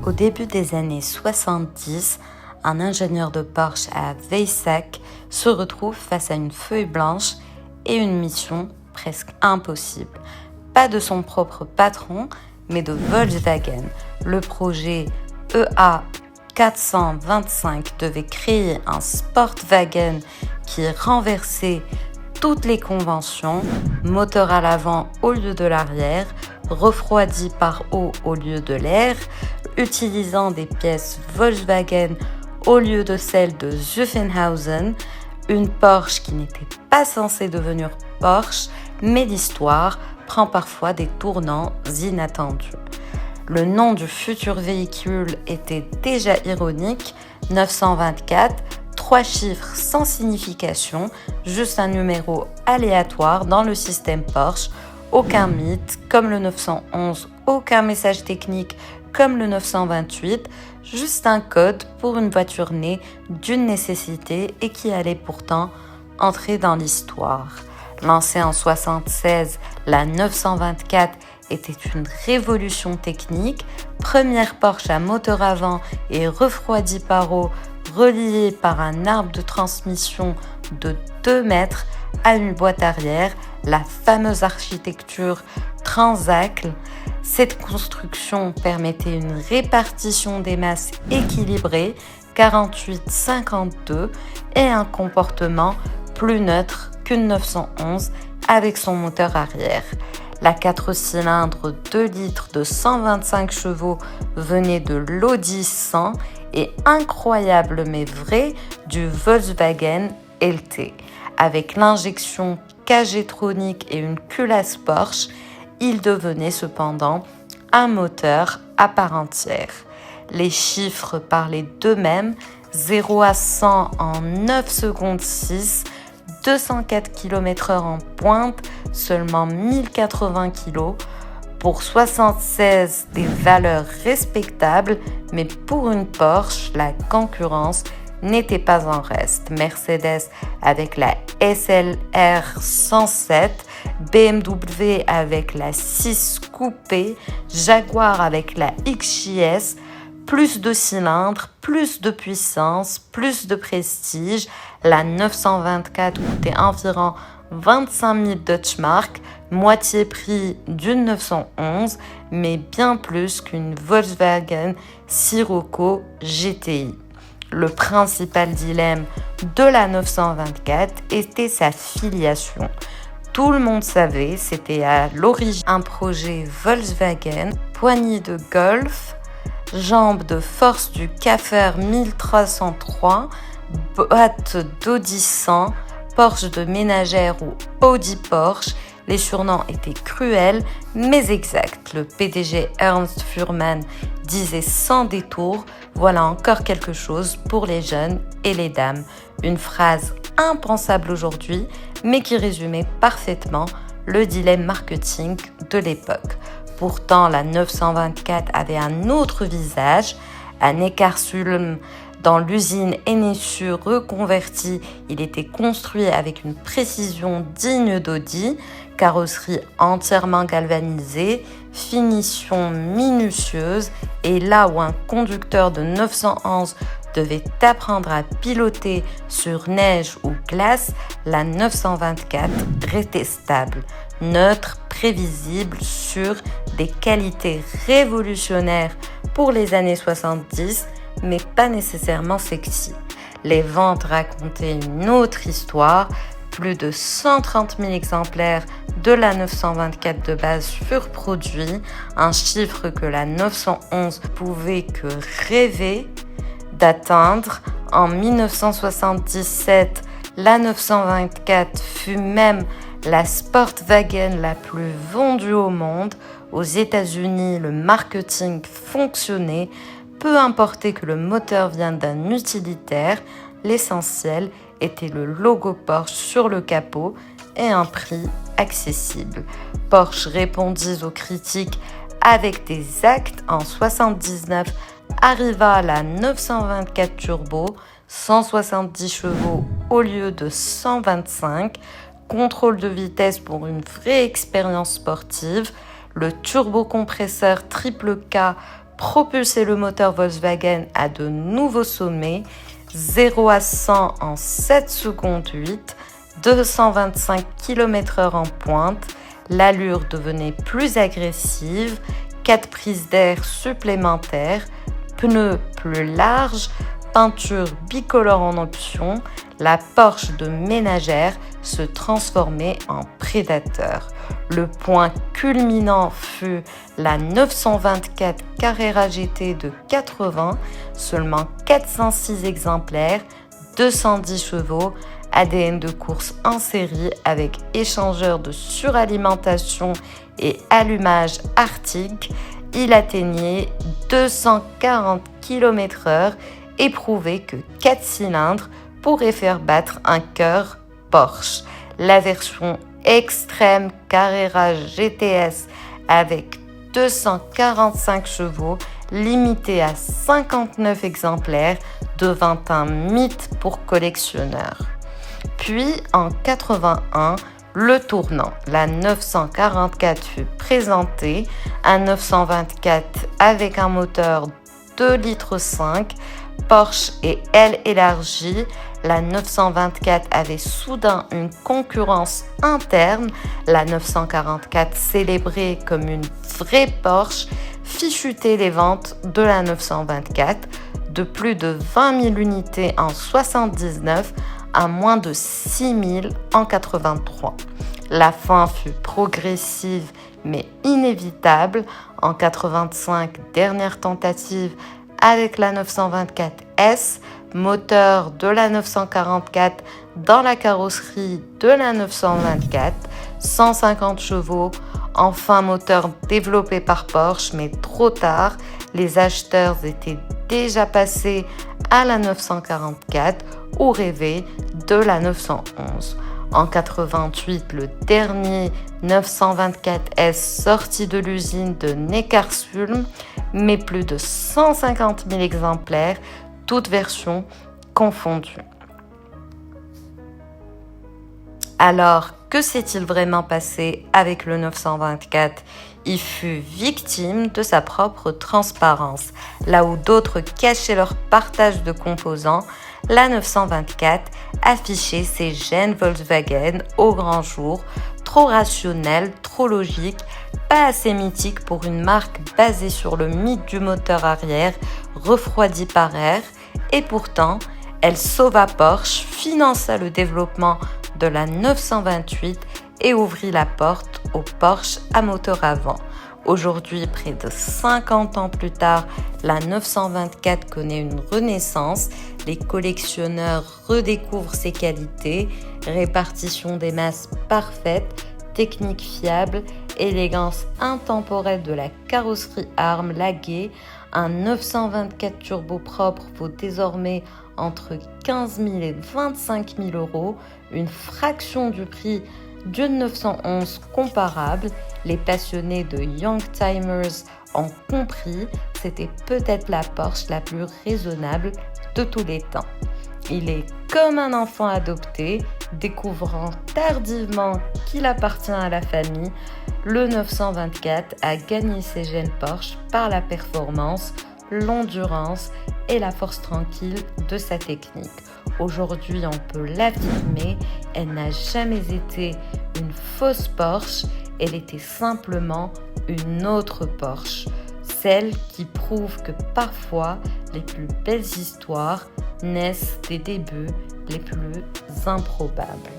Au début des années 70, un ingénieur de Porsche à Weissach se retrouve face à une feuille blanche et une mission presque impossible. Pas de son propre patron, mais de Volkswagen. Le projet EA 425 devait créer un Sportwagen qui renversait toutes les conventions, moteur à l'avant au lieu de l'arrière, refroidi par eau au lieu de l'air, utilisant des pièces Volkswagen au lieu de celles de Zuffenhausen, une Porsche qui n'était pas censée devenir Porsche, mais l'histoire prend parfois des tournants inattendus. Le nom du futur véhicule était déjà ironique, 924, 3 chiffres sans signification, juste un numéro aléatoire dans le système Porsche, aucun mythe comme le 911, aucun message technique comme le 928, juste un code pour une voiture née d'une nécessité et qui allait pourtant entrer dans l'histoire. Lancée en 1976, la 924 était une révolution technique, première Porsche à moteur avant et refroidi par eau, reliée par un arbre de transmission de 2 mètres à une boîte arrière, la fameuse architecture transacle. Cette construction permettait une répartition des masses équilibrée, 48-52, et un comportement plus neutre qu'une 911 avec son moteur arrière. La 4 cylindres 2 litres de 125 chevaux venait de l'Audi 100 et incroyable mais vrai du Volkswagen LT. Avec l'injection K-Jetronic et une culasse Porsche, il devenait cependant un moteur à part entière. Les chiffres parlaient d'eux-mêmes, 0 à 100 en 9 secondes 6, 204 km/h en pointe, seulement 1080 kg. Pour 76, des valeurs respectables, mais pour une Porsche, la concurrence n'était pas en reste. Mercedes avec la SLR 107, BMW avec la 6 coupé, Jaguar avec la XJS, plus de cylindres, plus de puissance, plus de prestige. La 924 coûtait environ 25 000 Deutschmark, moitié prix d'une 911, mais bien plus qu'une Volkswagen Scirocco GTI. Le principal dilemme de la 924 était sa filiation. Tout le monde savait, c'était à l'origine un projet Volkswagen, poignée de Golf, jambes de force du Cafer 1303, boîte d'Audi 100, Porsche de ménagère ou Audi Porsche. Les surnoms étaient cruels mais exacts. Le PDG Ernst Fuhrmann disait sans détour « Voilà encore quelque chose pour les jeunes et les dames ». Une phrase impensable aujourd'hui, mais qui résumait parfaitement le dilemme marketing de l'époque. Pourtant, la 924 avait un autre visage, un Eckarsulm. Dans l'usine Ennissu reconvertie, il était construit avec une précision digne d'Audi, carrosserie entièrement galvanisée, finition minutieuse, et là où un conducteur de 911 devait apprendre à piloter sur neige ou glace, la 924 restait stable, neutre, prévisible, sûre, des qualités révolutionnaires pour les années 70, mais pas nécessairement sexy. Les ventes racontaient une autre histoire. Plus de 130 000 exemplaires de la 924 de base furent produits, un chiffre que la 911 pouvait que rêver d'atteindre. En 1977, la 924 fut même la Sportwagen la plus vendue au monde. Aux États-Unis, le marketing fonctionnait. Peu importait que le moteur vienne d'un utilitaire, l'essentiel était le logo Porsche sur le capot et un prix accessible. Porsche répondit aux critiques avec des actes. En 1979, arriva la 924 Turbo, 170 chevaux au lieu de 125, contrôle de vitesse pour une vraie expérience sportive, le turbocompresseur triple K propulser le moteur Volkswagen à de nouveaux sommets, 0 à 100 en 7 secondes 8, 225 km/h en pointe, l'allure devenait plus agressive, 4 prises d'air supplémentaires, pneus plus larges, peinture bicolore en option, la Porsche de ménagère se transformait en prédateur. Le point culminant fut la 924 Carrera GT de 80, seulement 406 exemplaires, 210 chevaux, ADN de course en série avec échangeur de suralimentation et allumage Arctic. Il atteignait 240 km/h et prouvait que 4 cylindres pourraient faire battre un cœur Porsche. La version extrême Carrera GTS avec 245 chevaux, limitée à 59 exemplaires, devint un mythe pour collectionneurs. Puis en 81, le tournant, la 944 fut présentée, un 924 avec un moteur 2,5 litres, Porsche et aile élargie. La 924 avait soudain une concurrence interne. La 944, célébrée comme une vraie Porsche, fit chuter les ventes de la 924 de plus de 20 000 unités en 79 à moins de 6 000 en 83. La fin fut progressive mais inévitable. En 85, dernière tentative avec la 924 S, moteur de la 944 dans la carrosserie de la 924, 150 chevaux, enfin moteur développé par Porsche, mais trop tard, les acheteurs étaient déjà passés à la 944 ou rêvaient de la 911. En 88, le dernier 924S sorti de l'usine de Neckarsulm, mais plus de 150 000 exemplaires, toutes versions confondues. Alors, que s'est-il vraiment passé avec le 924 ? Il fut victime de sa propre transparence. Là où d'autres cachaient leur partage de composants, la 924 affichait ses gènes Volkswagen au grand jour, trop rationnel, trop logique, pas assez mythique pour une marque basée sur le mythe du moteur arrière refroidi par air. Et pourtant, elle sauva Porsche, finança le développement de la 928 et ouvrit la porte au Porsche à moteur avant. Aujourd'hui, près de 50 ans plus tard, la 924 connaît une renaissance. Les collectionneurs redécouvrent ses qualités, répartition des masses parfaite, technique fiable, élégance intemporelle de la carrosserie ARM laguée. Un 924 turbo propre vaut désormais entre 15 000 et 25 000 euros, une fraction du prix d'une 911 comparable. Les passionnés de Youngtimers ont compris, c'était peut-être la Porsche la plus raisonnable de tous les temps. Il est comme un enfant adopté, découvrant tardivement qu'il appartient à la famille. Le 924 a gagné ses gènes Porsche par la performance, l'endurance et la force tranquille de sa technique. Aujourd'hui, on peut l'affirmer, elle n'a jamais été une fausse Porsche, elle était simplement une autre Porsche, celle qui prouve que parfois les plus belles histoires naissent des débuts les plus improbables.